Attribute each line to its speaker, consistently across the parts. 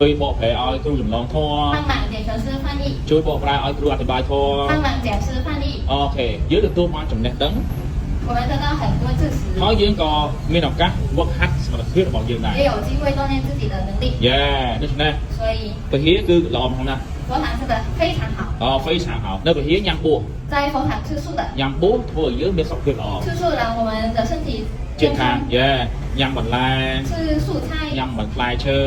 Speaker 1: ជួយបកប្រែឲ្យគ្រូចម្លងធម៌
Speaker 2: 帮忙解释师翻译
Speaker 1: ជួយបកប្រែឲ្យគ្រូអធិប្បាយធម៌
Speaker 2: 帮忙解释翻译
Speaker 1: អូខេយើងទទួលបានចំណេះដឹង
Speaker 2: 我们得到很多知识
Speaker 1: ហើយយើងក៏មានឱកាសវឹកហាត់សមត្ថភាពរបស់យើងដែរ
Speaker 2: 也有机会锻炼自己的能力
Speaker 1: យេដូច្នេះ
Speaker 2: 所以
Speaker 1: ពហិគឺល្អម្ដងណា
Speaker 2: 佛堂吃的非常好
Speaker 1: 非常好នៅពហិញ៉ាំបួស
Speaker 2: 在佛堂吃素的
Speaker 1: ញ៉ាំបួសធ្វើឲ្យយើងមានសុខភាពល្អ
Speaker 2: 吃素让我们的身体
Speaker 1: 健康យេញ៉ាំបន្លែ
Speaker 2: 吃素菜
Speaker 1: ញ៉ាំបន្លែឈើ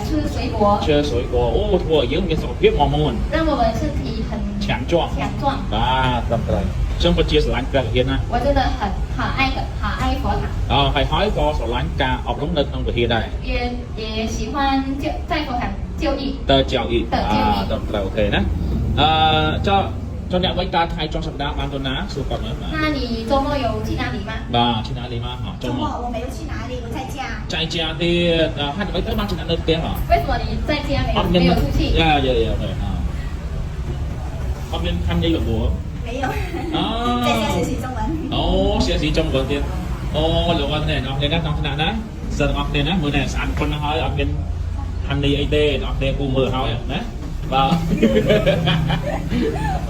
Speaker 2: 吃水果
Speaker 1: ឈើ水果អូធ្វើឲ្យយើងមានសុខភាពមាំមួន
Speaker 2: 让我们身体很
Speaker 1: 强壮បាទត្រឹមត្រូវខ្ញុំពិតជាស្រឡាញ់ព្រះវិហារណា
Speaker 2: 我真的好爱佛堂
Speaker 1: ហើយក៏ស្រឡាញ់ការអប់រំនៅក្នុងវិហារដែរ
Speaker 2: 也喜欢在佛堂就义
Speaker 1: តើ教育ត្រឹមត្រូវអូខេណាចុះអ្នកវិញតើថ្ងៃចុងសប្តាហ៍បានទៅណាសួរគាត់មើល
Speaker 2: 那你周末有去哪里吗
Speaker 1: បាទ去哪里吗
Speaker 3: 周末我没有去哪里我在家
Speaker 1: 在家ទៀតហើយអ្វីទៅបាន去នៅផ្ទះ
Speaker 2: 为什么你在家没有出去
Speaker 1: យ៉ាអូខេអត់មានខាំនិយាយបបួល
Speaker 3: 没有在家学习中文
Speaker 1: អូ学习中文ទៀតអូលោកអត់ទេអ្នកណាក្នុងថ្នាក់ណាសិស្សទាំងអស់គ្នាណាមើលណែស្អាតប៉ុណ្ណឹងហើយអត់មានហានីអីទេអ្នកគ្នាគូមើលហើយណាបាទ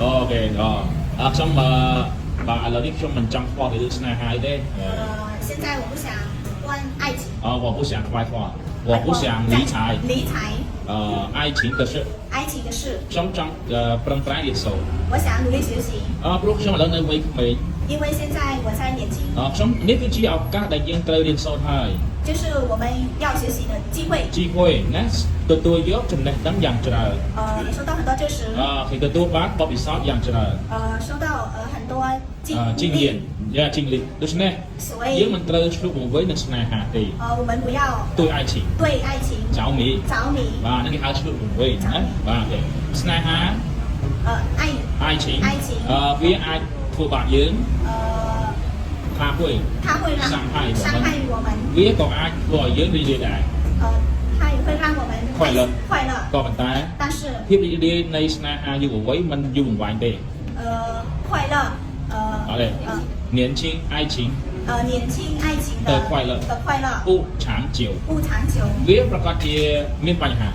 Speaker 1: អូខេខ្ញុំបាទឥឡូវនេះខ្ញុំមិនចង់ខ្វល់ពីរឿងស្នេហាទេ
Speaker 3: 现在我不想问爱情
Speaker 1: 我不想快话我不想理财爱情的事ខ្ញុំចង់ប្រឹងប្រែងរៀនសូត្រ
Speaker 3: 我想努力学习
Speaker 1: ព្រោះខ្ញុំឥឡូវនៅវ័យក្មេង
Speaker 3: 因为现在我在年轻
Speaker 1: ខ្ញុំនេះគឺជាឱកាសដែលយើងត្រូវរៀនសូត្រហើយ
Speaker 3: 就是我们要学习的机会
Speaker 1: ណាទទួលយកចំណេះដឹងយ៉ាងច្រើន
Speaker 3: 收到很多知识
Speaker 1: គេទទួលបានបទពិសោធន៍យ៉ាងច្រើន
Speaker 3: 收到很多
Speaker 1: 经验ដូច្នេះយើងមិនត្រូវឆ្លុះបង្វិលនឹងស្នេហាទេ
Speaker 3: 我们不要
Speaker 1: 对爱情着迷បាទនឹងគេហៅឆ្លុះបង្វិលណាបាទស្នេហា爱情វាអាចធ្វើបាបយើង它会伤害
Speaker 3: 我们
Speaker 1: វាក៏អាចធ្វើឲ្យយើងរីករាយដែរ
Speaker 3: 它也会让我们快乐
Speaker 1: ក៏ប៉ុន្តែភាពរីករាយនៃស្នេហាយុវវ័យមិនយូរអង្វែងទេ
Speaker 3: 快乐
Speaker 1: 好嘞年轻爱情
Speaker 3: 的快乐
Speaker 1: 不长久វាប្រកាសជាមានបញ្ហា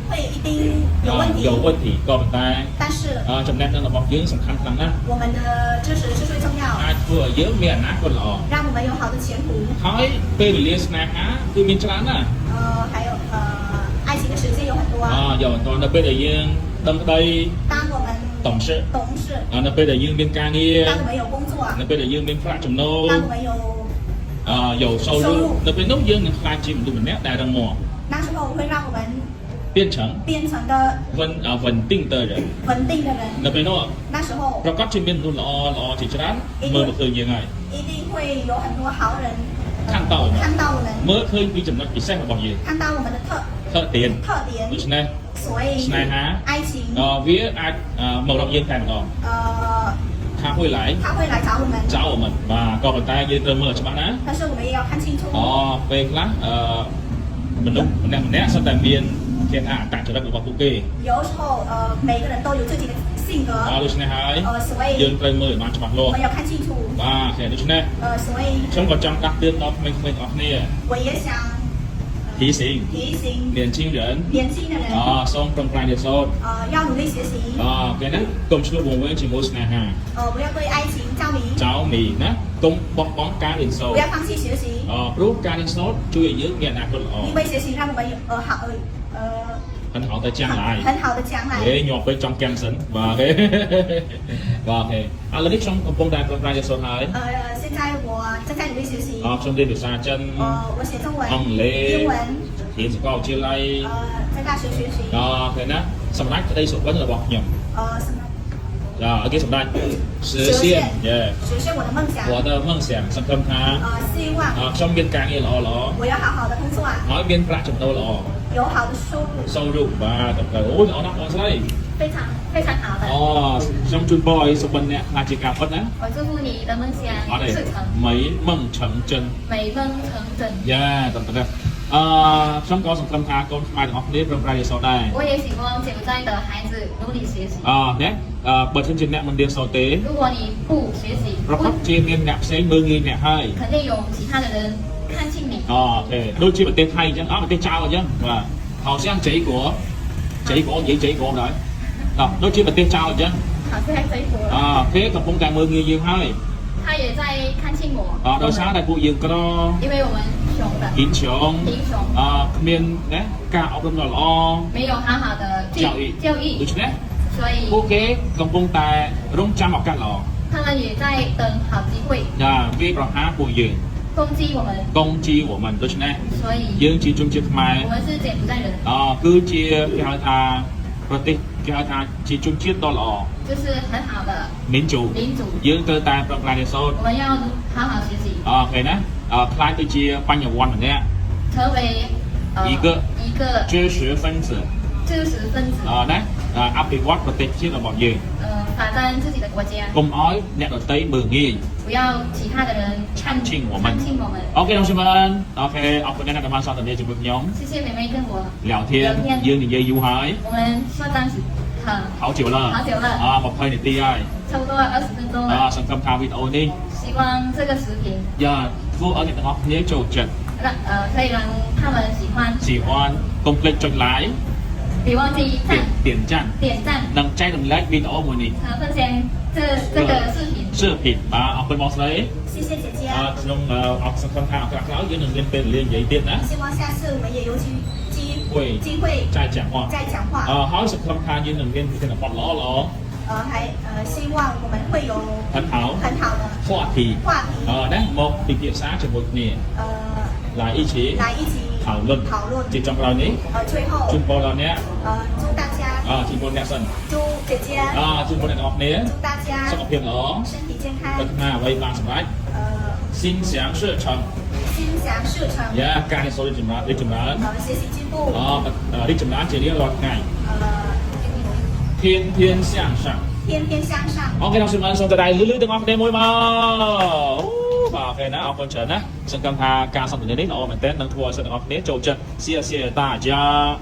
Speaker 3: 会一定
Speaker 1: 有问题ក៏ប៉ុន្តែ
Speaker 3: 但是
Speaker 1: ចំណេះដឹងរបស់យើងសំខាន់ខ្លាំងណាស់
Speaker 3: 我们的知识是最重要
Speaker 1: អាចធ្វើឲ្យយើងមានអនាគតល្អ
Speaker 3: 让我们有好的前途
Speaker 1: ហើយពេលវេលាស្នេហាគឺមានច្រើនណាស់
Speaker 3: 还有爱情的时间有很多
Speaker 1: 有很多នៅពេលដែលយើងដឹងក្តី
Speaker 3: 当我们
Speaker 1: 懂事នៅពេលដែលយើងមានការងារ
Speaker 3: 当我们有工作
Speaker 1: នៅពេលដែលយើងមានប្រាក់ចំណូល
Speaker 3: 当我们
Speaker 1: 有收入នៅពេលនោះយើងនឹងខ្លាចជាមនុស្សម្នាក់ដែលរឹងមាំ
Speaker 3: 那时候会让我们变成的
Speaker 1: 稳定的人នៅពេលនោះ
Speaker 3: 那时候
Speaker 1: ប្រកាសជាមានមនុស្សល្អជាច្រើនមើលមកឃើញយើងហើយ
Speaker 3: 一定会有很多好人
Speaker 1: 看到我
Speaker 3: 们
Speaker 1: មើលឃើញពីចំណុចពិសេសរបស់យើង
Speaker 3: 看到我们的
Speaker 1: 特点ដូច្នេះស្នេហាវាអាចមករកយើងតែម្ដង他会来找我们បាទក៏ប៉ុន្តែយើងត្រូវមើលច្បាស់ណា
Speaker 3: 但是我们也要看清楚
Speaker 1: ពេលខ្លះមនុស្សម្នាក់សុទ្ធតែមានគេថាអត្តចរិតរបស់ពួកគេ
Speaker 3: 有时候每个人都有自己的性格
Speaker 1: ដូច្នេះហើយយើងត្រូវមើលឲ្យបានច្បាស់លាស់
Speaker 3: 我们要看清楚
Speaker 1: បាទដូច្នេះខ្ញុំក៏ចង់ដាស់តឿនដល់ក្មេងៗទាំងអស់គ្នា
Speaker 3: 我也想
Speaker 1: 提醒年轻人សូមប្រឹងប្រែងរៀនសូត្រ
Speaker 3: 要努力学习
Speaker 1: គេណាកុំឆ្លុះបង្វិលជាមួយស្នេហា
Speaker 3: 不要对爱情着
Speaker 1: 迷ណាកុំបោះបង់ការរៀនសូត្រ
Speaker 3: 不要放弃学习
Speaker 1: ព្រោះការរៀនសូត្រជួយឲ្យយើងមានអនាគតល្អ
Speaker 3: 因为学习让我们有
Speaker 1: 很好的将来ញាប់ពេកចង់កាំងសិនបាទឥឡូវនេះខ្ញុំកំពុងតែប្រឹងប្រែងរៀនសូត្រហើយ
Speaker 3: 现在我正在努力学习
Speaker 1: ខ្ញុំរៀនភាសាចិន
Speaker 3: 我写中文
Speaker 1: អង់គ្លេស
Speaker 3: 英文
Speaker 1: រៀនសាកលវិទ្យាល័យ
Speaker 3: 在大学学习
Speaker 1: ឃើញណាសម្រាប់ក្តីសុបិនរបស់ខ្ញុំគេសម្រាប់实现
Speaker 3: 我的梦想
Speaker 1: សង្ឃឹមថា
Speaker 3: 希望
Speaker 1: ខ្ញុំមានការងារល្អ
Speaker 3: 我要好好的工作
Speaker 1: ហើយមានប្រាក់ចំណូលល្អ
Speaker 3: 有好的
Speaker 1: 收入បាទទៅអូល្អណាស់បងស្រី
Speaker 2: 非常好的
Speaker 1: ខ្ញុំជូនពរឲ្យសុបិនអ្នកខ្លាចជាការពិតណា
Speaker 2: 我祝福你的梦想是成
Speaker 1: 美梦成真យ៉ាទៅខ្ញុំក៏សង្ឃឹមថាកូនខ្មែរទាំងអស់គ្នាប្រឹងប្រែងរៀនសូត្រដែរ
Speaker 2: 我也希望柬埔寨的孩子努力学习
Speaker 1: ណាបើមិនជាអ្នកមិនរៀនសូត្រទេ
Speaker 2: 如果你不学习
Speaker 1: ប្រកបជាមានអ្នកផ្សេងមើលងាយអ្នកហើយ
Speaker 2: 肯定有其他的人看轻你
Speaker 1: អូខេដូចជាប្រទេសថៃអញ្ចឹងប្រទេសចៅអញ្ចឹងបាទ好像结果vậy结果đấy đó nói chuyện về tiếng chào chứ
Speaker 2: 好像在国。
Speaker 1: phía cầm phong càng mưa nhiều dương hơi
Speaker 2: 他也在看清我。
Speaker 1: đôi sáng đây phụ dương có đó
Speaker 2: 因为我们穷的，
Speaker 1: hiến sống
Speaker 2: 贫穷，
Speaker 1: miền đấy cả ông đông là lo
Speaker 2: 没有好好的教育，
Speaker 1: được chứ đấy
Speaker 2: 所以
Speaker 1: ok cầm phong tài rung trăm học cả lò
Speaker 2: 他们也在等好机会
Speaker 1: viết rồi há phụ dương
Speaker 2: 攻击我们，
Speaker 1: công chi của mình được chứ đấy
Speaker 2: 所以
Speaker 1: dương chỉ chung chia mai
Speaker 2: 我们是柬埔寨人，
Speaker 1: cứ chia cái hai tha rồi cái hai tha chỉ chung chia đó là
Speaker 2: 就是很好的
Speaker 1: 民主
Speaker 2: 民主，
Speaker 1: dương cơ tài trong lại để sôi
Speaker 2: 我们要好好学习，
Speaker 1: vậy nè khai từ chia ban nhà quan này
Speaker 2: 成为
Speaker 1: 一个
Speaker 2: 一个
Speaker 1: 知识分子
Speaker 2: 知识分子，
Speaker 1: đấy áp dụngประเทศที่เราบอกยืน
Speaker 2: 发展自己的国家，
Speaker 1: cùng ói nẹt ở tây bờ nghi
Speaker 2: 不要其他的人看轻我们。
Speaker 1: ok đồng xin ơn ok ông có nên là mang sang tận đây chụp được nhóm
Speaker 2: 谢谢妹妹跟我
Speaker 1: 聊天dương thì dây du hái
Speaker 2: 我们说当时很
Speaker 1: 好久了
Speaker 2: 好久了
Speaker 1: một hơi để ti ai
Speaker 2: 差不多20分钟了，
Speaker 1: sân cầm thao video đi
Speaker 2: 希望这个视频
Speaker 1: giờ vô ở những học nhớ trò chuyện
Speaker 2: 让可以让他们喜欢，
Speaker 1: chỉ hoan complete cho lái
Speaker 2: 别忘记赞
Speaker 1: 点赞
Speaker 2: 点赞
Speaker 1: nâng trái đồng like video của mình
Speaker 2: 分享这个视频。
Speaker 1: 视频học bên boss đấy
Speaker 3: 谢谢姐姐。
Speaker 1: trong học sân cầm thao các lão dưới đường lên bên liền dạy tiền á
Speaker 3: 希望下次我们也有机
Speaker 1: 会
Speaker 3: 会
Speaker 1: 再讲话
Speaker 3: 再讲话。
Speaker 1: hỏi sân cầm thao dưới đường lên thì là bọt ló ló
Speaker 3: 希望我们会有
Speaker 1: 很好
Speaker 3: 很好的
Speaker 1: 话题
Speaker 3: 话题，
Speaker 1: đấy một điều kiện sáng cho một nè 来一起
Speaker 3: 来一起
Speaker 1: thảo luận
Speaker 3: 讨论。
Speaker 1: chỉ trong lầnนี้
Speaker 3: 最后
Speaker 1: chung bò lần nhé
Speaker 3: 祝大家，
Speaker 1: chung bò nẹt sân
Speaker 3: 祝姐姐，
Speaker 1: chung bò nẹt ngọc nhé
Speaker 3: 祝大家
Speaker 1: sống phiền ở
Speaker 3: 身体健康，
Speaker 1: đất nga vây vàng sầm rách 心想事成
Speaker 3: 心想事成，
Speaker 1: yeah การsố đi chừng đó
Speaker 3: 学习进步，
Speaker 1: đi chừng đó chỉ đi loạt ngày 天天向上
Speaker 3: 天天向上。
Speaker 1: ok đồng xin ơn xong từ đây lưới từng ngọc đêm môi mơ và ok nè ông con trở nè sân cầm tha ca xong từ đến nó mình tên nâng thua sân ngọc nế trầu chân xia xia ta cha